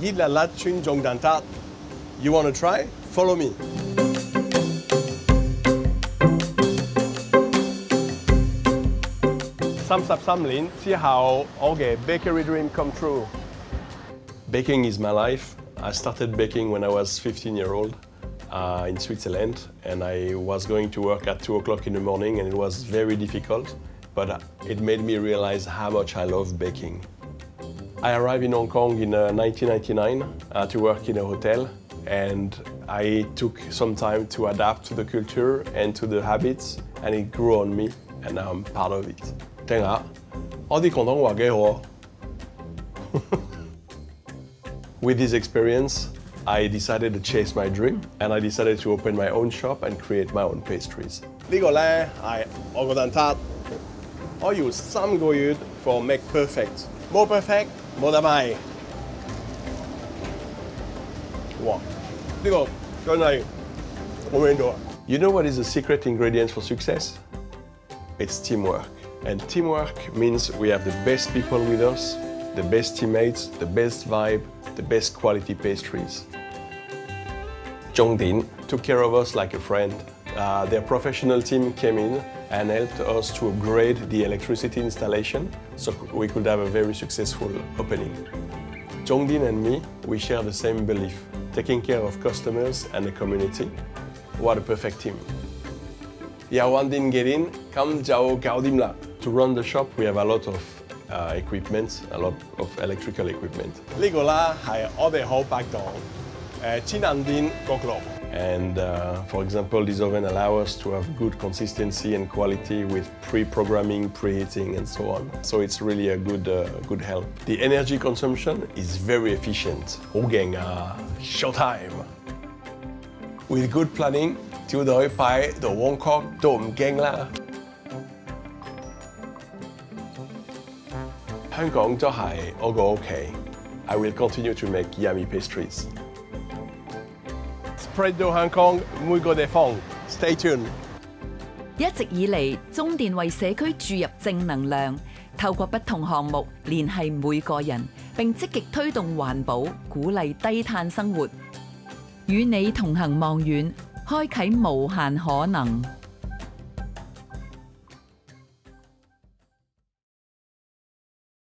熱辣辣串種蛋撻。You wanna try? Follow me. 33年之後，我嘅 bakery dream come true. Baking is my life. I started baking when I was 15-year-old in Switzerland, and I was going to work at 2 o'clock in the morning, and it was very difficult, but it made me realize how much I love baking. I arrived in Hong Kong in 1999 to work in a hotel, and I took some time to adapt to the culture and to the habits, and it grew on me, and now I'm part of it. 聽下，我啲廣東話幾好啊！With this experience, I decided to chase my dream, and I decided to open my own shop and create my own pastries. 呢個咧係我個蛋撻，我要3個月 for make perfect， 冇 perfect 冇得賣。哇！呢個真係好味道啊！ You know what is the secret ingredient for success? It's teamwork. And teamwork means we have the best people with us, the best teammates, the best vibe, the best quality pastries. Zhongdin took care of us like a friend. Their professional team came in and helped us to upgrade the electricity installation so we could have a very successful opening. Zhongdin and me, we share the same belief, taking care of customers and the community. What a perfect team. To run the shop, we have a lot of equipment, a lot of electrical equipment. 呢個啦係我哋好拍檔，智能電焗爐。And for example, this oven allows us to have good consistency and quality with pre-programming, preheating, and so on. So it's really a good help. The energy consumption is very efficient. 好勁啊 ！Showtime! With good planning, 朝代擺到旺角都唔驚啦。香港都係我個屋企。I will continue to make yummy pastries. Spread 到香港每個地方。Stay tuned. 一直以嚟，中電為社區注入正能量，透過不同項目聯繫每個人，並積極推動環保，鼓勵低碳生活，與你同行望遠，開啟無限可能。